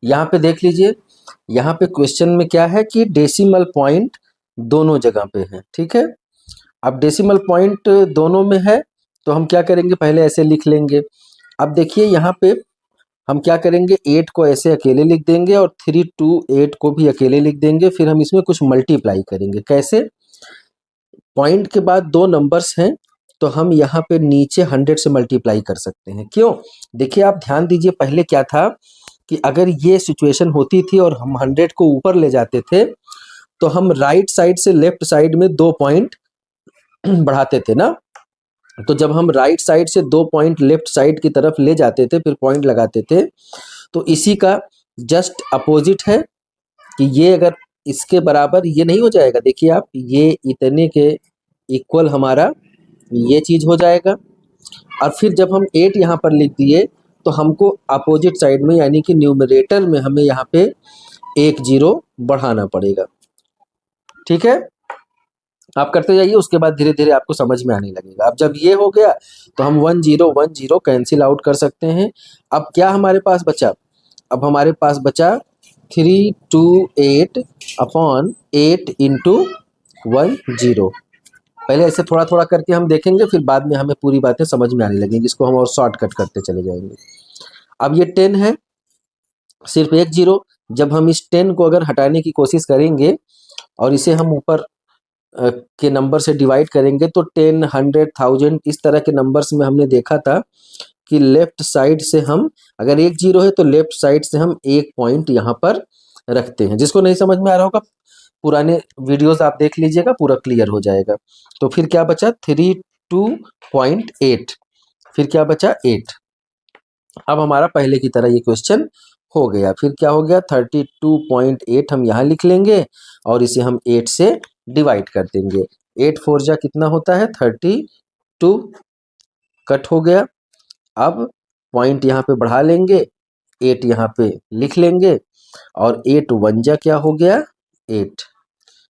यहाँ पे देख लीजिए, यहाँ पे क्वेश्चन में क्या है कि डेसिमल पॉइंट दोनों जगह पे है, ठीक है। अब डेसिमल पॉइंट दोनों में है तो हम क्या करेंगे, पहले ऐसे लिख लेंगे। अब देखिए यहाँ पे हम क्या करेंगे, 8 को ऐसे अकेले लिख देंगे और 3 2 8 को भी अकेले लिख देंगे। फिर हम इसमें कुछ मल्टीप्लाई करेंगे। कैसे? पॉइंट के बाद दो नंबर्स हैं तो हम यहाँ पे नीचे 100 से मल्टीप्लाई कर सकते हैं। क्यों? देखिए आप ध्यान दीजिए, पहले क्या था कि अगर ये सिचुएशन होती थी और हम 100 को ऊपर ले जाते थे तो हम राइट साइड से लेफ्ट साइड में 2 पॉइंट बढ़ाते थे ना। तो जब हम राइट साइड से 2 पॉइंट लेफ्ट साइड की तरफ ले जाते थे, फिर पॉइंट लगाते थे, तो इसी का जस्ट अपोजिट है कि ये अगर इसके बराबर ये नहीं हो जाएगा। देखिए आप, ये इतने के इक्वल हमारा ये चीज हो जाएगा। और फिर जब हम 8 यहाँ पर लिख दिए तो हमको अपोजिट साइड में यानी कि न्यूमरेटर में हमें यहाँ पे 1 0 बढ़ाना पड़ेगा। ठीक है, आप करते जाइए, उसके बाद धीरे धीरे आपको समझ में आने लगेगा। अब जब ये हो गया तो हम 1 0 कैंसिल आउट कर सकते हैं। अब क्या हमारे पास बचा? अब हमारे पास बचा 3 2 8 अपॉन 8 इंटू 1 0। पहले ऐसे थोड़ा थोड़ा करके हम देखेंगे, फिर बाद में हमें पूरी बातें समझ में आने लगेंगी, इसको हम और शॉर्टकट करते चले जाएंगे। अब ये 10 है, सिर्फ 1 0। जब हम इस 10 को अगर हटाने की कोशिश करेंगे और इसे हम ऊपर के नंबर से डिवाइड करेंगे तो 10 100 1000 इस तरह के नंबर्स में हमने देखा था कि लेफ्ट साइड से हम, अगर 1 0 है तो लेफ्ट साइड से हम 1 पॉइंट यहाँ पर रखते हैं। जिसको नहीं समझ में आ रहा होगा, पुराने वीडियोस आप देख लीजिएगा, पूरा क्लियर हो जाएगा। तो फिर क्या बचा? 32.8। फिर क्या बचा? 8। अब हमारा पहले की तरह ये क्वेश्चन हो गया। फिर क्या हो गया? 32.8 हम यहाँ लिख लेंगे और इसे हम 8 से डिवाइड कर देंगे। 8 4 जा कितना होता है? 32। कट हो गया। अब पॉइंट यहाँ पे बढ़ा लेंगे, 8 यहाँ पे लिख लेंगे और 8 1 जा क्या हो गया? 8।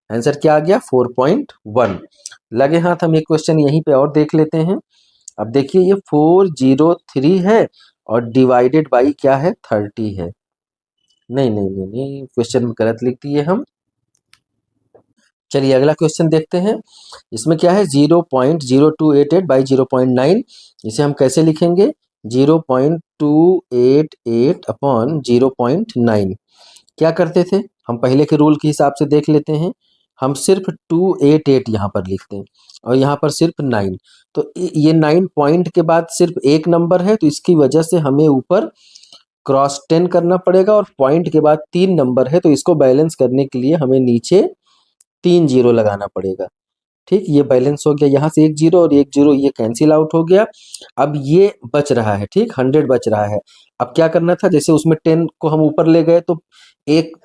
आंसर क्या आ गया? 4.1। लगे हाथ हम एक क्वेश्चन यहीं पे और देख लेते हैं। अब देखिए ये 403 है और डिवाइडेड बाई क्या है? 30 है। नहीं नहीं नहीं नहीं, क्वेश्चन में गलत लिख दिए हम। चलिए अगला क्वेश्चन देखते हैं। इसमें क्या है? 0.0288 बाई 0.9। इसे हम कैसे लिखेंगे? 0.288 अपॉन 0.9। क्या करते थे हम? पहले के रूल के हिसाब से देख लेते हैं। हम सिर्फ 288 यहाँ पर लिखते हैं और यहाँ पर सिर्फ 9। तो ये 9 पॉइंट के बाद सिर्फ एक नंबर है, तो इसकी वजह से हमें ऊपर क्रॉस 10 करना पड़ेगा और पॉइंट के बाद 3 नंबर है, तो इसको बैलेंस करने के लिए हमें नीचे 3 0 लगाना पड़ेगा। ठीक, ये बैलेंस हो गया। यहाँ से 1 0 और 1 0 ये कैंसिल आउट हो गया। अब ये बच रहा है, ठीक, 100 बच रहा है। अब क्या करना था? जैसे उसमें 10 को हम ऊपर ले गए तो एक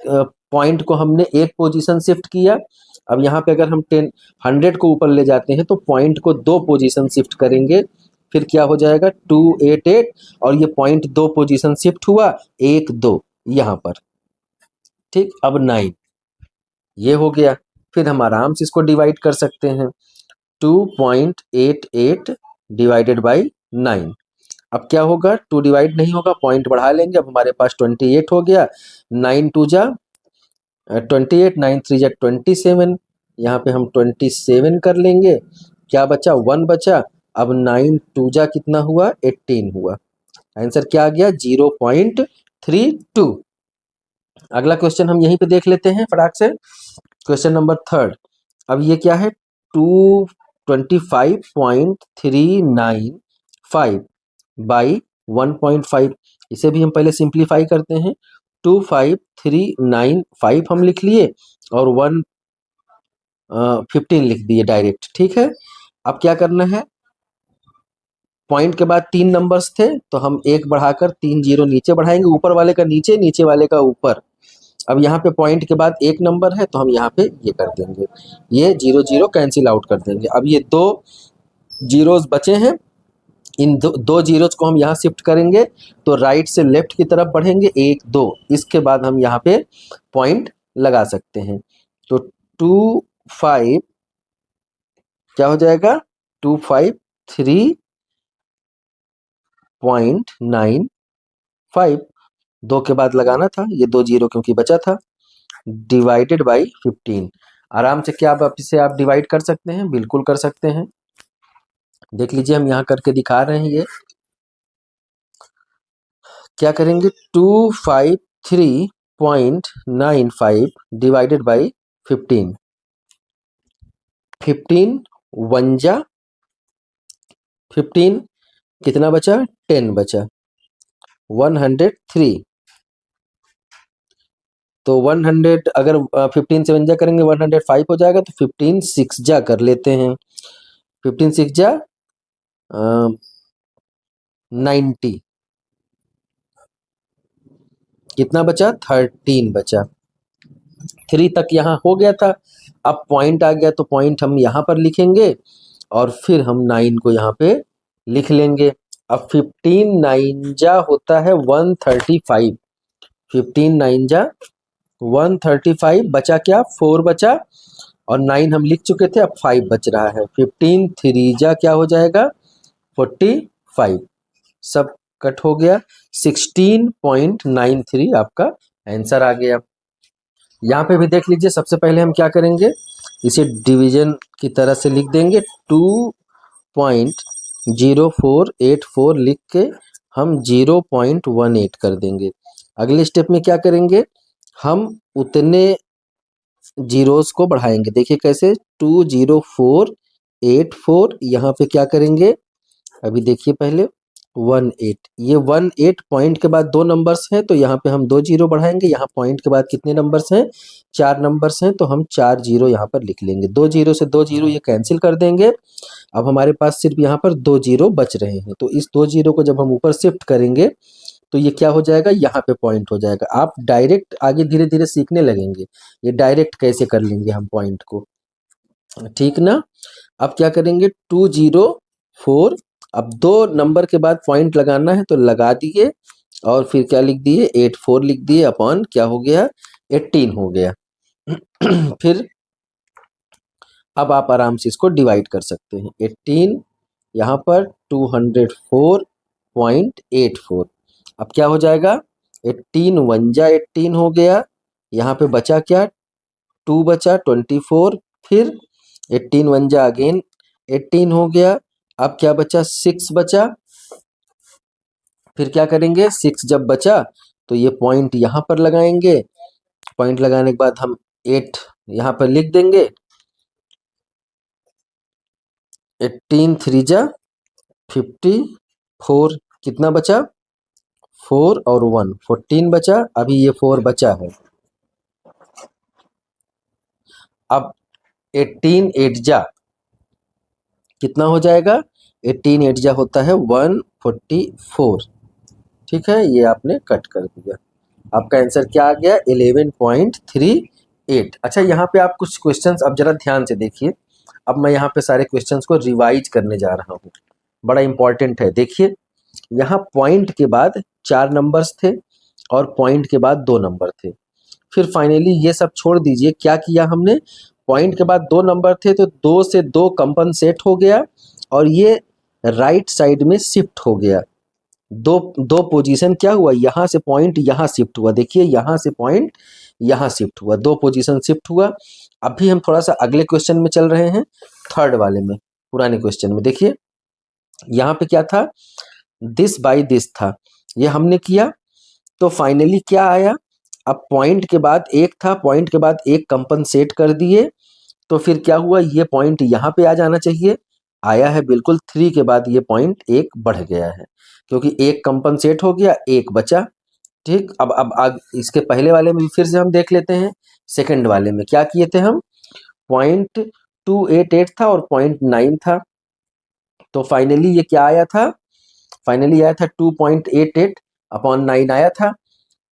पॉइंट को हमने एक पोजीशन शिफ्ट किया। अब यहाँ पे अगर हम 100 को ऊपर ले जाते हैं तो पॉइंट को 2 पोजीशन शिफ्ट करेंगे। फिर क्या हो जाएगा? 288 और ये पॉइंट 2 पोजीशन शिफ्ट हुआ, 1 2 यहाँ पर। ठीक, अब 9 ये हो गया। फिर हम आराम से इसको डिवाइड कर सकते हैं। 2.88 डिवाइडेड बाई 9। अब क्या होगा? 2 डिवाइड नहीं होगा, पॉइंट बढ़ा लेंगे। अब हमारे पास 28 हो गया। 9 2 जा 28, 9 3 जा 27। यहाँ पे हम 27 कर लेंगे। क्या बचा? 1 बचा। अब 9 2 जा कितना हुआ? 18 हुआ। आंसर क्या आ गया? 0.32। अगला क्वेश्चन हम यहीं पे देख लेते हैं फटाक से। Question number 3। अब ये क्या है? 225.395 बाई 1.5। इसे भी हम पहले सिंप्लीफाई करते हैं। 25395 हम लिख लिए और 15 लिख दिए डायरेक्ट। ठीक है, अब क्या करना है? पॉइंट के बाद 3 नंबर्स थे तो हम 1 बढ़ाकर 3 0 नीचे बढ़ाएंगे, ऊपर वाले का नीचे, नीचे वाले का ऊपर। अब यहाँ पे पॉइंट के बाद 1 नंबर है तो हम यहाँ पे ये कर देंगे, ये 0 0 कैंसिल आउट कर देंगे। अब ये 2 जीरोस बचे हैं, इन दो जीरोस को हम यहाँ शिफ्ट करेंगे तो राइट से लेफ्ट की तरफ बढ़ेंगे, 1 2। इसके बाद हम यहाँ पे पॉइंट लगा सकते हैं। तो 25 क्या हो जाएगा? 253.95 2 के बाद लगाना था, ये 2 जीरो क्योंकि बचा था, डिवाइडेड बाई 15। आराम से क्या आप इसे आप डिवाइड कर सकते हैं, बिल्कुल कर सकते हैं। देख लीजिए हम यहाँ करके दिखा रहे हैं। ये क्या करेंगे, 253.95 डिवाइडेड बाई 15। 15 वन जा 15, कितना बचा, 10 बचा, 103। तो 100 अगर 15 से वन जा करेंगे 105 हो जाएगा, तो 15 सिक्स जा कर लेते हैं, 15 सिक्स जा 90, कितना बचा, 13 बचा। 3 तक यहाँ हो गया था, अब पॉइंट आ गया तो पॉइंट हम यहाँ पर लिखेंगे और फिर हम 9 को यहाँ पे लिख लेंगे। अब 15 9 जा होता है 135, 15 9 जा 135, बचा क्या, 4 बचा, और 9 हम लिख चुके थे, अब 5 बच रहा है। 15 3 जा क्या हो जाएगा, 45, सब कट हो गया। 16.93 आपका आंसर आ गया। यहाँ पे भी देख लीजिए, सबसे पहले हम क्या करेंगे, इसे डिवीजन की तरह से लिख देंगे, 2.0484 लिख के हम 0.18 कर देंगे। अगले स्टेप में क्या करेंगे, हम उतने जीरोस को बढ़ाएंगे। देखिए कैसे, 20484, यहाँ पे क्या करेंगे, अभी देखिए पहले 18, ये 18 पॉइंट के बाद 2 नंबर्स हैं, तो यहाँ पे हम 2 जीरो बढ़ाएंगे। यहाँ पॉइंट के बाद कितने नंबर्स हैं, 4 नंबर्स हैं, तो हम 4 जीरो यहाँ पर लिख लेंगे। 2 जीरो से 2 जीरो ये कैंसिल कर देंगे। अब हमारे पास सिर्फ यहाँ पर 2 जीरो बच रहे हैं, तो इस 2 जीरो को जब हम ऊपर शिफ्ट करेंगे तो ये क्या हो जाएगा, यहाँ पे पॉइंट हो जाएगा। आप डायरेक्ट आगे धीरे धीरे सीखने लगेंगे, ये डायरेक्ट कैसे कर लेंगे हम पॉइंट को, ठीक ना। अब क्या करेंगे, 204, अब 2 नंबर के बाद पॉइंट लगाना है तो लगा दिए, और फिर क्या लिख दिए, 84 लिख दिए, अपॉन क्या हो गया, 18 हो गया। फिर अब आप आराम से इसको डिवाइड कर सकते हैं, 18 यहाँ पर 204.84, अब क्या हो जाएगा, 18 वन जा 18 हो गया, यहाँ पे बचा क्या, 2 बचा 24, फिर 18 वन जा अगेन 18 हो गया, अब क्या बचा, 6 बचा, फिर क्या करेंगे, 6 जब बचा तो ये पॉइंट यहाँ पर लगाएंगे, पॉइंट लगाने के बाद हम 8 यहाँ पर लिख देंगे, 18 3 जा 54, कितना बचा, 4 और 1 14 बचा, अभी ये 4 बचा है। अब 18 8 जा कितना हो जाएगा, 18 8 जा होता है 144, ठीक है, ये आपने कट कर दिया। आपका आंसर क्या आ गया, 11.38। अच्छा, यहाँ पे आप कुछ क्वेश्चंस अब जरा ध्यान से देखिए। अब मैं यहाँ पे सारे क्वेश्चंस को रिवाइज करने जा रहा हूँ, बड़ा इंपॉर्टेंट है। देखिए यहाँ पॉइंट के बाद 4 नंबर्स थे और पॉइंट के बाद 2 नंबर थे। फिर फाइनली ये सब छोड़ दीजिए, क्या किया हमने, पॉइंट के बाद 2 नंबर थे तो 2 से 2 कंपनसेट हो गया और ये राइट साइड में शिफ्ट हो गया। दो पोजीशन क्या हुआ, यहाँ से पॉइंट यहाँ शिफ्ट हुआ, देखिए यहाँ से पॉइंट यहाँ शिफ्ट हुआ, 2 पोजीशन शिफ्ट हुआ। अभी हम थोड़ा सा अगले क्वेश्चन में चल रहे हैं, थर्ड वाले में, पुराने क्वेश्चन में। देखिए यहाँ पे क्या था, दिस बाई दिस था, ये हमने किया तो फाइनली क्या आया, अब पॉइंट के बाद 1 था, पॉइंट के बाद 1 कंपनसेट कर दिए, तो फिर क्या हुआ, ये पॉइंट यहाँ पे आ जाना चाहिए, आया है बिल्कुल। 3 के बाद ये पॉइंट 1 बढ़ गया है क्योंकि 1 कंपनसेट हो गया, 1 बचा, ठीक। अब इसके पहले वाले में फिर से हम देख लेते हैं। सेकंड वाले में क्या किए थे हम, पॉइंट 288 था और पॉइंट 9 था, तो फाइनली ये क्या आया था, फाइनली आया था 2.88 अपॉन 9 आया था।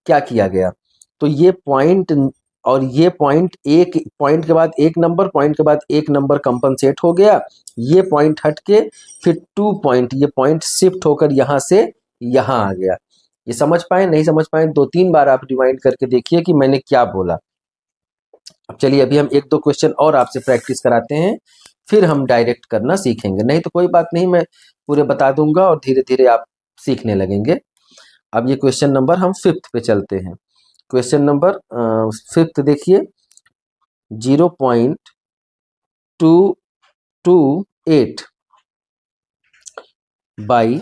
क्या किया गया, तो ये पॉइंट और ये पॉइंट, एक पॉइंट के बाद 1 नंबर, पॉइंट के बाद 1 नंबर कंपनसेट हो गया, ये पॉइंट हट के फिर 2 पॉइंट, ये पॉइंट शिफ्ट होकर यहाँ से यहाँ आ गया। ये समझ पाए, नहीं समझ पाए, 2-3 बार आप रिवाइंड करके देखिए कि मैंने क्या बोला। अब चलिए अभी हम 1-2 क्वेश्चन और आपसे प्रैक्टिस कराते हैं, फिर हम डायरेक्ट करना सीखेंगे, नहीं तो कोई बात नहीं, मैं पूरे बता दूंगा और धीरे धीरे आप सीखने लगेंगे। अब ये क्वेश्चन नंबर हम 5th पे चलते हैं। क्वेश्चन नंबर 5th देखिए, 0.228 बाई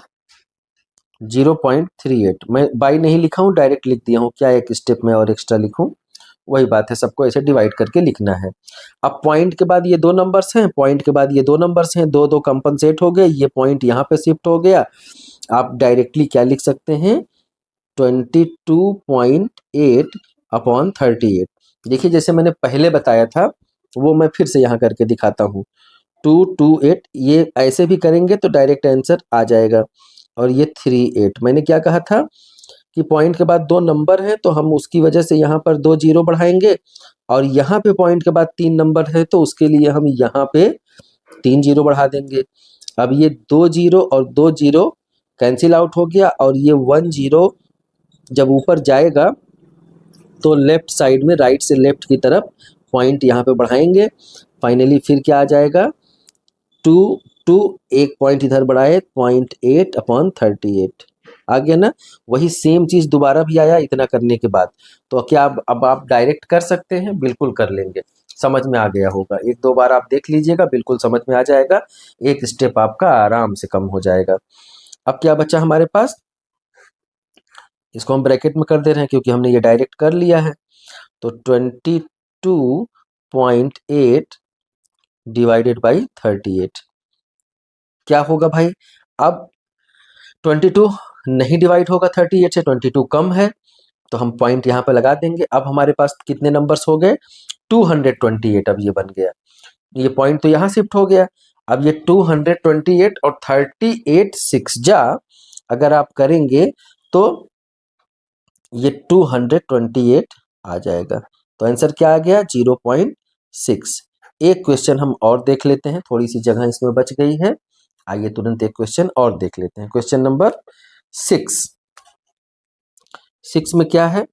0.38। मैं बाई नहीं लिखा हूँ, डायरेक्ट लिख दिया हूँ। क्या एक स्टेप में और एक्स्ट्रा लिखूँ? वही बात है, सबको ऐसे डिवाइड करके लिखना है। अब पॉइंट के बाद ये दो नंबर्स हैं, पॉइंट के बाद ये दो नंबर्स हैं, दो दो कंपनसेट हो गए, ये पॉइंट यहाँ पे शिफ्ट हो गया। आप डायरेक्टली क्या लिख सकते हैं? 22.8 अपॉन 38। देखिए जैसे मैंने पहले बताया था वो मैं फिर से यहाँ करके दिखाता हूँ। 228, ये ऐसे भी करेंगे तो डायरेक्ट आंसर आ जाएगा। और ये 38, मैंने क्या कहा था कि पॉइंट के बाद दो नंबर है तो हम उसकी वजह से यहाँ पर 2 जीरो बढ़ाएंगे, और यहाँ पे पॉइंट के बाद 3 नंबर है तो उसके लिए हम यहाँ पे 3 जीरो बढ़ा देंगे। अब ये 2 जीरो और 2 जीरो कैंसिल आउट हो गया, और ये 1 जीरो जब ऊपर जाएगा तो लेफ्ट साइड में, राइट से लेफ्ट की तरफ पॉइंट यहाँ पे बढ़ाएंगे। फाइनली फिर क्या आ जाएगा? 2 एक पॉइंट इधर बढ़ाए, 0.8 अपॉन 38 आ गया ना। वही सेम चीज दोबारा भी आया इतना करने के बाद। तो क्या अब आप डायरेक्ट कर सकते हैं? बिल्कुल कर लेंगे। समझ में आ गया होगा, एक दो बार आप देख लीजिएगा, बिल्कुल समझ में आ जाएगा। एक स्टेप आपका आराम से कम हो जाएगा। अब क्या बचा हमारे पास? इसको हम ब्रैकेट में कर दे रहे हैं क्योंकि हमने ये डायरेक्ट कर लिया है। तो 22.8 डिवाइडेड बाई 38 क्या होगा भाई? अब 22 नहीं डिवाइड होगा 38 से, 22 कम है तो हम पॉइंट यहाँ पे लगा देंगे। अब हमारे पास कितने नंबर्स हो गए? 228। अब ये बन गया, ये पॉइंट तो यहाँ शिफ्ट हो गया। अब ये 228 और 38 6 जा अगर आप करेंगे तो ये 228 आ जाएगा। तो आंसर क्या आ गया? 0.6। एक क्वेश्चन हम और देख लेते हैं, थोड़ी सी जगह इसमें बच गई है। आइए तुरंत एक क्वेश्चन और देख लेते हैं। क्वेश्चन नंबर 6 में क्या है?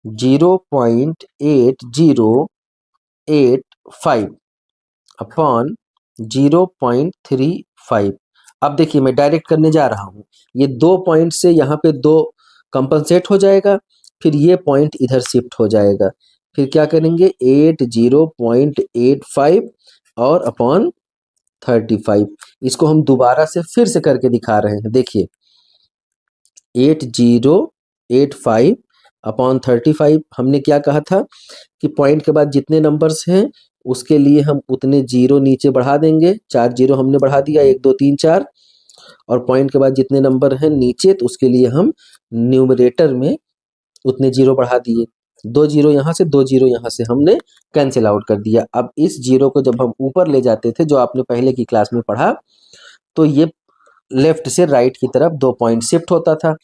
0.8085 अपॉन 0.35। अब देखिए मैं डायरेक्ट करने जा रहा हूँ। ये 2 पॉइंट से यहाँ पे 2 कंपनसेट हो जाएगा, फिर ये पॉइंट इधर शिफ्ट हो जाएगा। फिर क्या करेंगे? 80.85 और अपॉन 35। इसको हम दोबारा से फिर से करके दिखा रहे हैं। देखिए 8085 अपॉन 35। हमने क्या कहा था कि पॉइंट के बाद जितने नंबर्स हैं उसके लिए हम उतने जीरो नीचे बढ़ा देंगे। 4 जीरो हमने बढ़ा दिया, 1 2 3 4। और पॉइंट के बाद जितने नंबर हैं नीचे तो उसके लिए हम न्यूमरेटर में उतने जीरो बढ़ा दिए। 2 जीरो यहाँ से, 2 जीरो यहाँ से हमने कैंसिल आउट कर दिया। अब इस जीरो को जब हम ऊपर ले जाते थे, जो आपने पहले की क्लास में पढ़ा, तो ये लेफ्ट से राइट की तरफ 2 पॉइंट शिफ्ट होता था।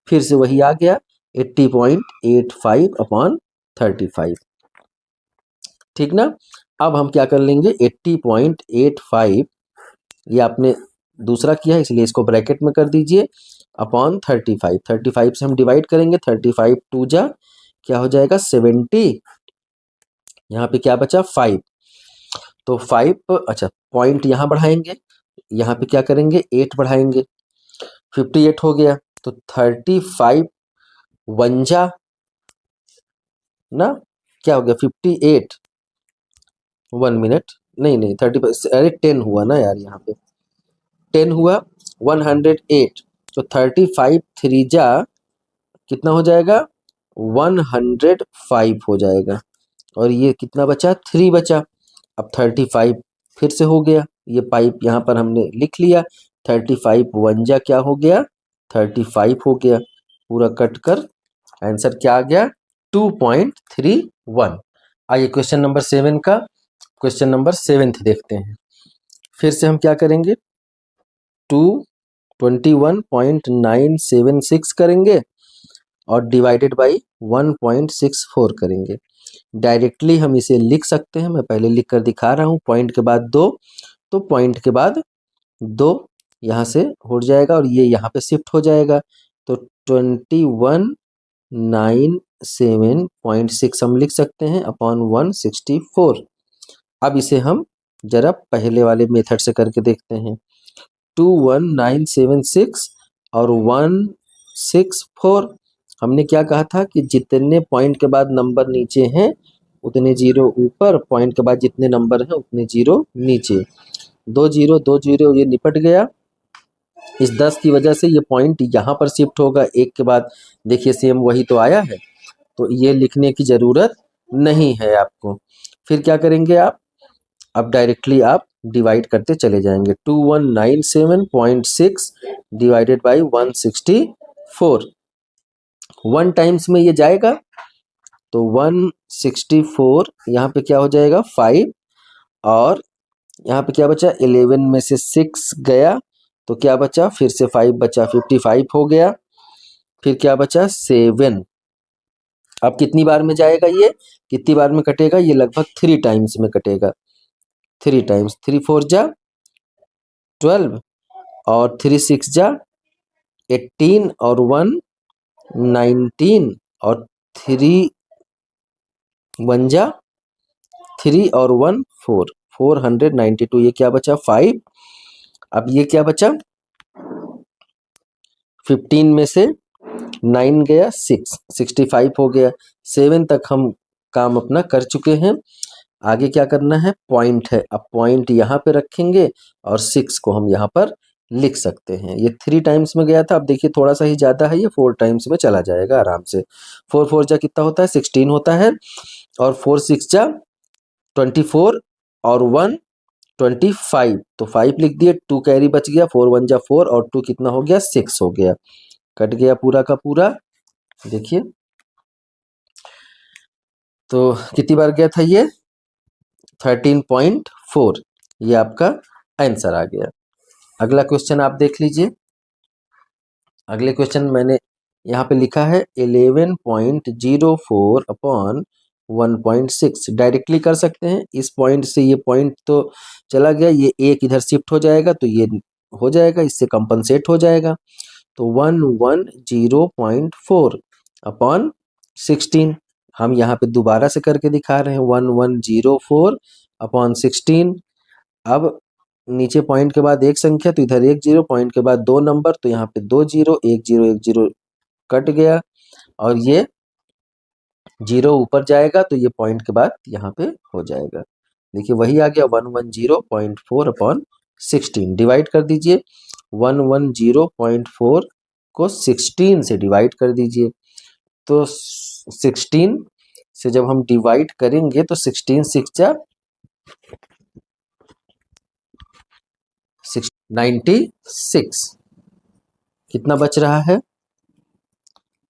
फिर से वही आ गया 80.85 अपॉन 35। ठीक ना। अब हम क्या कर लेंगे? 80.85, ये आपने दूसरा किया है इसलिए इसको ब्रैकेट में कर दीजिए, अपॉन 35। 35 से हम डिवाइड करेंगे, 35 2 जा क्या हो जाएगा? 70। यहाँ पे क्या बचा? 5। तो 5, अच्छा पॉइंट यहाँ बढ़ाएंगे, यहाँ पे क्या करेंगे? 8 बढ़ाएंगे, 58 हो गया। तो 35 1 जा ना, क्या हो गया? 58। 1 मिनट, नहीं 35, अरे 10 हुआ ना यार, यहाँ पे 10 हुआ, 108। तो 35 3 जा कितना हो जाएगा? 105 हो जाएगा। और ये कितना बचा? 3 बचा। अब 35 फिर से हो गया, ये पाइप यहाँ पर हमने लिख लिया। 35 1 जा क्या हो गया? 35 हो गया। पूरा कट कर आंसर क्या आ गया? 2.31। आइए क्वेश्चन नंबर 7 का, क्वेश्चन नंबर 7 देखते हैं। फिर से हम क्या करेंगे? 21.976 करेंगे और डिवाइडेड बाई 1.64 करेंगे। डायरेक्टली हम इसे लिख सकते हैं, मैं पहले लिख कर दिखा रहा हूँ। पॉइंट के बाद 2, तो पॉइंट के बाद 2 यहाँ से उड़ जाएगा और ये यहाँ पे शिफ्ट हो जाएगा। तो 21.976 हम लिख सकते हैं अपॉन 164। अब इसे हम जरा पहले वाले मेथड से करके देखते हैं। 21976 और 4 हमने क्या कहा था कि जितने पॉइंट के बाद नंबर नीचे हैं उतने जीरो ऊपर, पॉइंट के बाद जितने नंबर हैं उतने जीरो नीचे। 2 जीरो ये निपट गया। इस 10 की वजह से ये पॉइंट यहाँ पर शिफ्ट होगा, एक के बाद देखिए सेम वही तो आया है, तो ये लिखने की ज़रूरत नहीं है आपको। फिर क्या करेंगे आप, अब डायरेक्टली आप डिवाइड करते चले जाएंगे। 2197.6 डिवाइडेड बाई 164, 1 टाइम्स में ये जाएगा तो 164 यहाँ पे क्या हो जाएगा 5, और यहाँ पे क्या बचा 11 में से 6 गया तो क्या बचा, फिर से 5 बचा, 55 हो गया। फिर क्या बचा 7। अब कितनी बार में जाएगा, ये कितनी बार में कटेगा, ये लगभग 3 टाइम्स में कटेगा। 3 टाइम्स, 3 4 जा 12 और 3 6 जा 18 और 1 19 और 3 1 जा 3 और 1 4, 492। ये क्या बचा 5। अब ये क्या बचा 15 में से 9 गया 6, 65 हो गया। 7 तक हम काम अपना कर चुके हैं। आगे क्या करना है, पॉइंट है। अब पॉइंट यहाँ पे रखेंगे और 6 को हम यहाँ पर लिख सकते हैं। ये 3 टाइम्स में गया था, अब देखिए थोड़ा सा ही ज़्यादा है, ये 4 टाइम्स में चला जाएगा आराम से। 4 4 जा कितना होता है 16 होता है, और 4 6 जा 24 और 1 25, तो 5 लिख दिए, 2 कैरी बच गया, 4 1 जा 4 और 2 कितना हो गया 6 हो गया, कट गया पूरा का पूरा। देखिए तो कितनी बार गया था ये 13.4, ये आपका आंसर आ गया। अगला क्वेश्चन आप देख लीजिए। अगले क्वेश्चन मैंने यहाँ पे लिखा है 11.04 अपॉन 1.6। डायरेक्टली कर सकते हैं, इस पॉइंट से ये पॉइंट तो चला गया, ये एक इधर शिफ्ट हो जाएगा तो ये हो जाएगा, इससे कंपनसेट हो जाएगा। तो 110.4 अपॉन 16 हम यहाँ पे दोबारा से करके दिखा रहे हैं। 1104 अपॉन 16। अब नीचे पॉइंट के बाद एक संख्या तो इधर 1 0, पॉइंट के बाद 2 नंबर तो यहाँ पे 2 0, 1 0 1 0 कट गया, और ये 0 ऊपर जाएगा तो ये पॉइंट के बाद यहाँ पे हो जाएगा। देखिए वही आ गया 110.4 अपॉन 16। डिवाइड कर दीजिए, 110.4 को 16 से डिवाइड कर दीजिए। तो 16 से जब हम डिवाइड करेंगे तो 16 6 जा 96, कितना बच रहा है,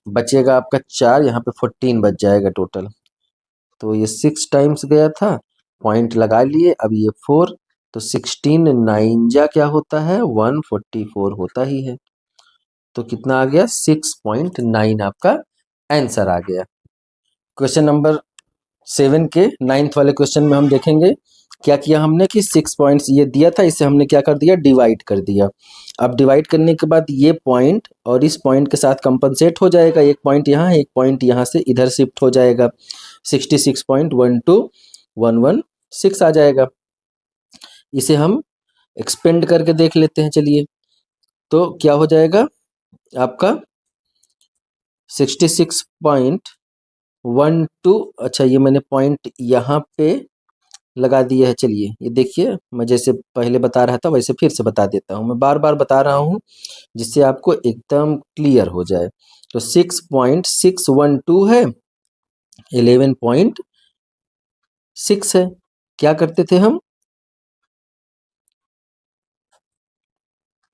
बचेगा आपका 4, यहाँ पे 14 बच जाएगा टोटल। तो ये 6 टाइम्स गया था, पॉइंट लगा लिए। अब ये 4, तो 16 9 जा क्या होता है 144 होता ही है। तो कितना आ गया 6.9 आपका आंसर आ गया। क्वेश्चन नंबर 7 के 9th वाले क्वेश्चन में हम देखेंगे क्या किया हमने कि 6 पॉइंट्स ये दिया था, इसे हमने क्या कर दिया डिवाइड कर दिया। अब डिवाइड करने के बाद ये पॉइंट और इस पॉइंट के साथ कंपनसेट हो जाएगा, एक पॉइंट यहाँ एक पॉइंट यहाँ से इधर शिफ्ट हो जाएगा, 66.12116 आ जाएगा। इसे हम एक्सपेंड करके देख लेते हैं, चलिए। तो क्या हो जाएगा आपका 66.12, अच्छा ये मैंने पॉइंट यहाँ पे लगा दिया है। चलिए ये देखिए, मैं जैसे पहले बता रहा था वैसे फिर से बता देता हूँ, मैं बार बार बता रहा हूँ जिससे आपको एकदम क्लियर हो जाए। तो 6.612 है, 11.6 है। क्या करते थे हम,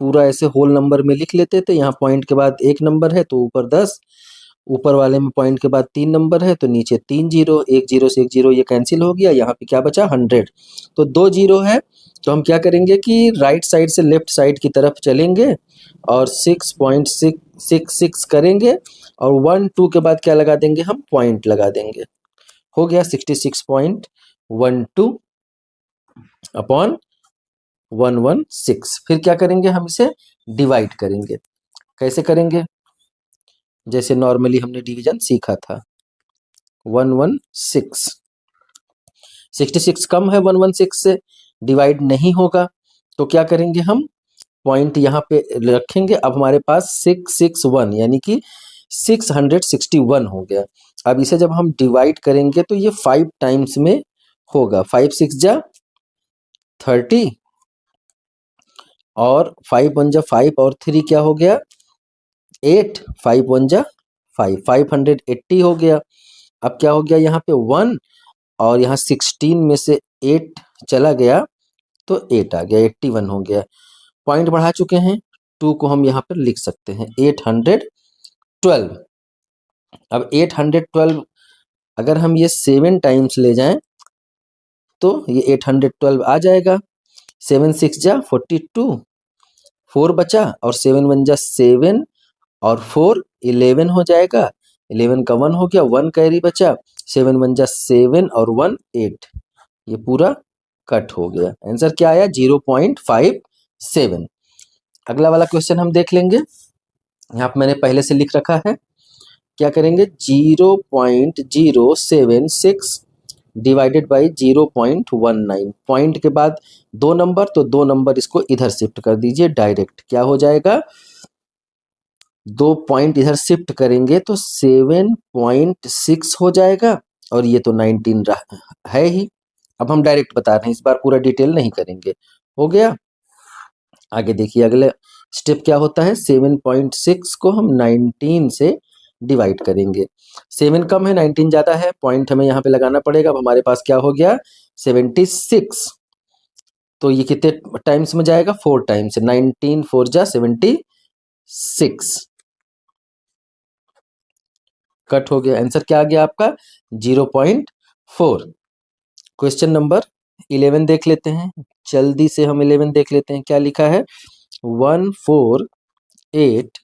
पूरा ऐसे होल नंबर में लिख लेते थे। यहाँ पॉइंट के बाद एक नंबर है तो ऊपर 10, ऊपर वाले में पॉइंट के बाद 3 नंबर है तो नीचे 3 0, 1 0 से 1 0 ये कैंसिल हो गया, यहाँ पे क्या बचा 100। तो 2 0 है, तो हम क्या करेंगे कि राइट साइड से लेफ्ट साइड की तरफ चलेंगे और 6.666 करेंगे, और 1 2 के बाद क्या लगा देंगे हम पॉइंट लगा देंगे, हो गया 66.12 अपॉन 116। फिर क्या करेंगे हम इसे डिवाइड करेंगे। कैसे करेंगे, जैसे नॉर्मली हमने डिवीजन सीखा था। 116, 66 कम है 116 से, डिवाइड नहीं होगा, तो क्या करेंगे हम पॉइंट यहाँ पे रखेंगे। अब हमारे पास 661 यानी कि 661 हो गया। अब इसे जब हम डिवाइड करेंगे तो ये 5 टाइम्स में होगा। 5 6 जा 30 और 5 1 जा 5 और 3 क्या हो गया 8, 5 1 जा 5, 580 हो गया। अब क्या हो गया यहाँ पे 1 और यहाँ 16 में से 8 चला गया तो 8 आ गया, 81 हो गया। पॉइंट बढ़ा चुके हैं, 2 को हम यहाँ पर लिख सकते हैं 812। अब 812 अगर हम ये 7 टाइम्स ले जाएं तो ये 812 आ जाएगा। 7 6 जा 42, 4 बचा और 7 1 जा 7 और 4 11 हो जाएगा। 11 का 1 हो गया, 1 कैरी बचा। 7 1 जा 7 और 1 8, ये पूरा कट हो गया। आंसर क्या आया 0.57। अगला वाला क्वेश्चन हम देख लेंगे। यहाँ पे मैंने पहले से लिख रखा है। क्या करेंगे 0.076 डिवाइडेड बाई 0.19। पॉइंट के बाद 2 नंबर, तो 2 नंबर इसको इधर शिफ्ट कर दीजिए डायरेक्ट। क्या हो जाएगा 2 पॉइंट इधर शिफ्ट करेंगे तो 7.6 हो जाएगा और ये तो 19 है ही। अब हम डायरेक्ट बता रहे हैं, इस बार पूरा डिटेल नहीं करेंगे। हो गया। आगे देखिए अगले स्टेप क्या होता है। 7.6 को हम 19 से डिवाइड करेंगे। 7 कम है 19 ज्यादा है, पॉइंट हमें यहाँ पे लगाना पड़ेगा। अब हमारे पास क्या हो गया 76। तो ये कितने टाइम्स में जाएगा 4 टाइम्स। 19 4 जा 76, कट हो गया। आंसर क्या आ गया आपका 0.4। क्वेश्चन नंबर 11 देख लेते हैं, जल्दी से हम 11 देख लेते हैं। क्या लिखा है 148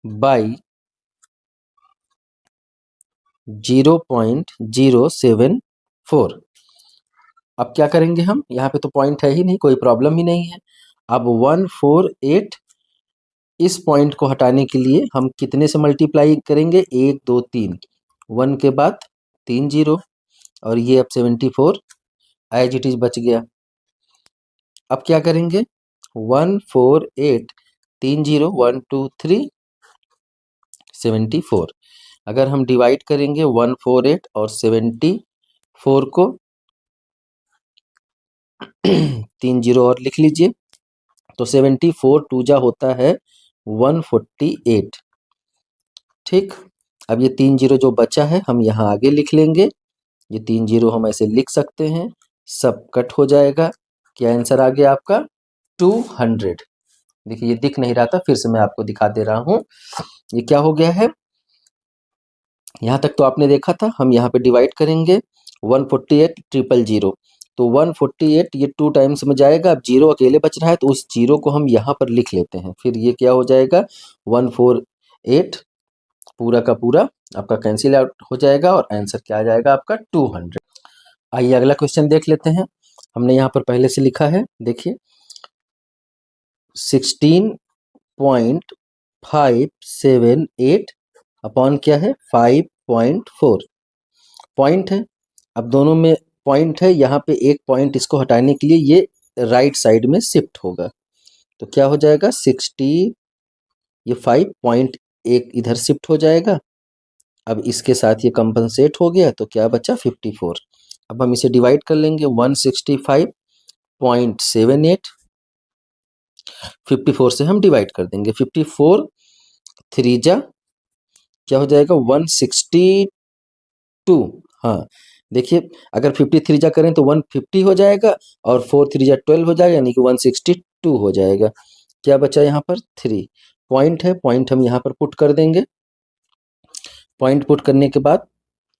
बाई 0.074। अब क्या करेंगे हम, यहाँ पे तो पॉइंट है ही नहीं, कोई प्रॉब्लम ही नहीं है। अब 148 इस पॉइंट को हटाने के लिए हम कितने से मल्टीप्लाई करेंगे 1 2 3, 1 के बाद 3 0 और ये अब 74 एज इट इज बच गया। अब क्या करेंगे 148 3 0 1 2 3 74। अगर हम डिवाइड करेंगे 148 और 74 को 3 0 और लिख लीजिए तो 74 2 जा होता है 148। ठीक। अब ये 3 0 जो बचा है हम यहाँ आगे लिख लेंगे। ये 3 0 हम ऐसे लिख सकते हैं, सब कट हो जाएगा। क्या आंसर आ गया आपका 200। देखिए ये दिख नहीं रहा था, फिर से मैं आपको दिखा दे रहा हूँ। ये क्या हो गया है, यहाँ तक तो आपने देखा था। हम यहाँ पे डिवाइड करेंगे 148 000, तो 148 ये 2 टाइम्स में जाएगा। अब 0 अकेले बच रहा है तो उस 0 को हम यहाँ पर लिख लेते हैं। फिर ये क्या हो जाएगा 148 पूरा का पूरा आपका कैंसिल आउट हो जाएगा और आंसर क्या आ जाएगा आपका 200। आइए अगला क्वेश्चन देख लेते हैं। हमने यहाँ पर पहले से लिखा है, देखिए 16.578 अपॉन क्या है 5.4 पॉइंट है। अब दोनों में पॉइंट है, यहाँ पे एक पॉइंट इसको हटाने के लिए ये राइट साइड में शिफ्ट होगा। तो क्या हो जाएगा 60, ये 5.1 इधर शिफ्ट हो जाएगा। अब इसके साथ ये कंपनसेट हो गया तो क्या बचा 54। अब हम इसे डिवाइड कर लेंगे 165.78 54 से हम डिवाइड कर देंगे। 54 3 जा क्या हो जाएगा 162। हाँ देखिए अगर 53 जा करें तो 150 हो जाएगा और 4 3 जा 12 हो जाएगा, यानी कि 162 हो जाएगा। क्या बचा यहाँ पर 3 पॉइंट है, पॉइंट हम यहाँ पर पुट कर देंगे। पॉइंट पुट करने के बाद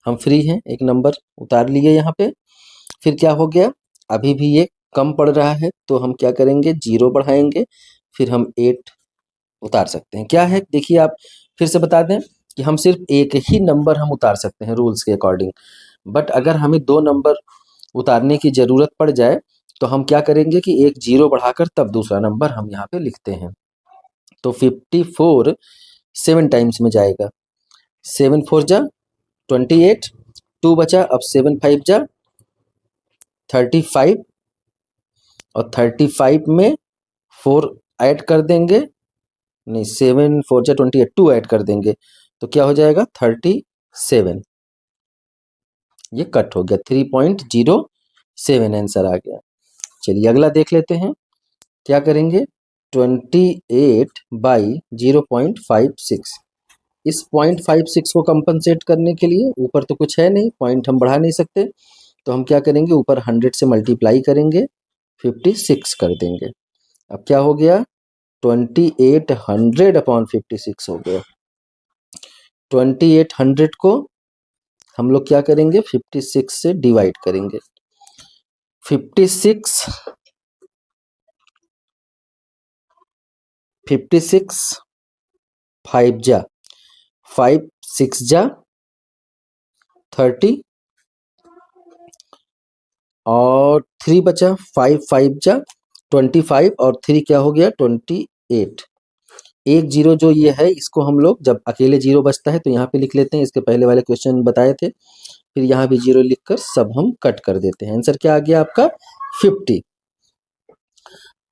हम फ्री हैं, एक नंबर उतार लिए यहाँ पे। फिर क्या हो गया, अभी भी ये कम पड़ रहा है तो हम क्या करेंगे 0 बढ़ाएंगे, फिर हम 8 उतार सकते हैं। क्या है देखिए, आप फिर से बता दें कि हम सिर्फ एक ही नंबर हम उतार सकते हैं रूल्स के अकॉर्डिंग। बट अगर हमें 2 नंबर उतारने की ज़रूरत पड़ जाए तो हम क्या करेंगे कि एक 0 बढ़ाकर तब दूसरा नंबर हम यहाँ पे लिखते हैं। तो 54 7 टाइम्स में जाएगा। 7 4 जा 28, 2 बचा। अब 7 5 जा 35 और 35 में 4 ऐड कर देंगे, नहीं 7 4 जा 28, 2 ऐड कर देंगे तो क्या हो जाएगा 37, ये कट हो गया, 3.07 आंसर आ गया। चलिए अगला देख लेते हैं, क्या करेंगे 28/0.56, इस 0.56 को कंपनसेट करने के लिए ऊपर तो कुछ है नहीं, पॉइंट हम बढ़ा नहीं सकते, तो हम क्या करेंगे ऊपर 100 से मल्टीप्लाई करेंगे, 56 कर देंगे। अब क्या हो गया 2800/56 हो गया। 2800 को हम लोग क्या करेंगे 56 से डिवाइड करेंगे, 56 5 जा 5 6 जा 30 और 3 बचा, 5 5 जा 25 और 3 क्या हो गया 28। एक जीरो जो ये है इसको हम लोग जब अकेले जीरो बचता है तो यहाँ पे लिख लेते हैं, इसके पहले वाले क्वेश्चन बताए थे, फिर यहाँ भी जीरो लिखकर सब हम कट कर देते हैं। आंसर क्या आ गया आपका 50।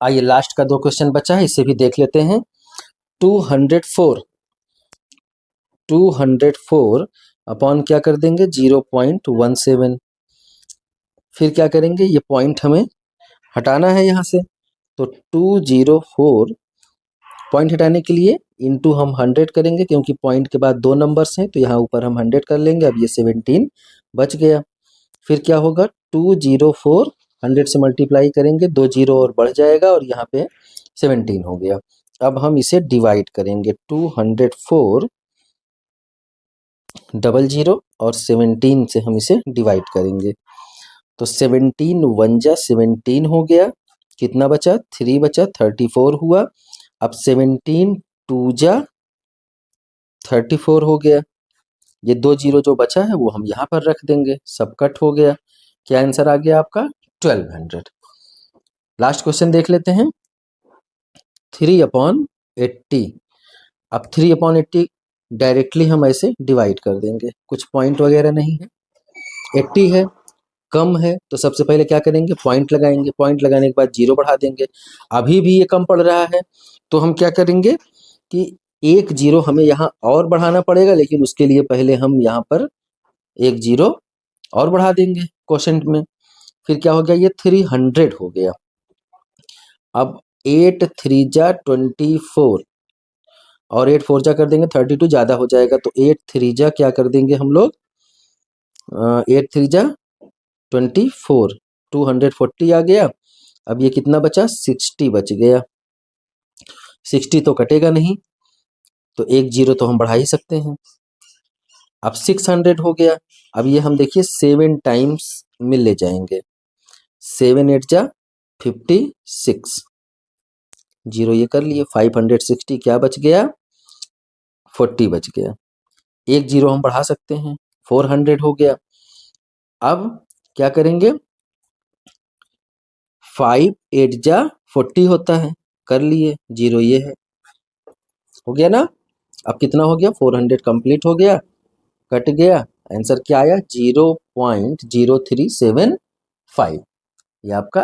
आइए लास्ट का 2 क्वेश्चन बचा है, इसे भी देख लेते हैं। 204 अपॉन क्या कर देंगे 0.17, फिर क्या करेंगे ये पॉइंट हमें हटाना है यहाँ से, तो 204 पॉइंट हटाने के लिए इनटू हम 100 करेंगे, क्योंकि पॉइंट के बाद 2 नंबर्स हैं तो यहाँ ऊपर हम 100 कर लेंगे। अब ये 17 बच गया, फिर क्या होगा 204 100 से मल्टीप्लाई करेंगे, 2 जीरो और बढ़ जाएगा और यहाँ पे 17 हो गया। अब हम इसे डिवाइड करेंगे, 204 00 और 17 से हम इसे डिवाइड करेंगे, तो 17 1 जा 17 हो गया, कितना बचा 3 बचा 34 हुआ। अब 17 2 जा 34 हो गया, ये 2 जीरो जो बचा है वो हम यहाँ पर रख देंगे, सब कट हो गया। क्या आंसर आ गया आपका 1200। लास्ट क्वेश्चन देख लेते हैं, 3/80। अब 3/80 डायरेक्टली हम ऐसे डिवाइड कर देंगे, कुछ पॉइंट वगैरह नहीं है, 80 है, कम है तो सबसे पहले क्या करेंगे पॉइंट लगाएंगे, पॉइंट लगाने के बाद जीरो बढ़ा देंगे। अभी भी ये कम पड़ रहा है तो हम क्या करेंगे कि एक जीरो हमें यहाँ और बढ़ाना पड़ेगा, लेकिन उसके लिए पहले हम यहाँ पर एक जीरो और बढ़ा देंगे क्वोशेंट में, फिर क्या हो गया ये 300 हो गया। अब 8 3 जा 24 और 8 4 जा कर देंगे 32, ज़्यादा हो जाएगा तो 8 3 जा क्या कर देंगे हम लोग 8 3 जा 24, 240 आ गया। अब ये कितना बचा 60 बच गया, 60 तो कटेगा नहीं तो एक जीरो तो हम बढ़ा ही सकते हैं। अब 600 हो गया, अब ये हम देखिए 7 टाइम्स में ले जाएंगे, 7 8 जा 56, जीरो ये कर लिए, 560 क्या बच गया 40 बच गया, एक जीरो हम बढ़ा सकते हैं 400 हो गया। अब क्या करेंगे 5 8 जा 40 होता है, कर लिए, जीरो ये है, हो गया ना। अब कितना हो गया 400 कंप्लीट हो गया, कट गया, आंसर क्या आया 0.0375, ये आपका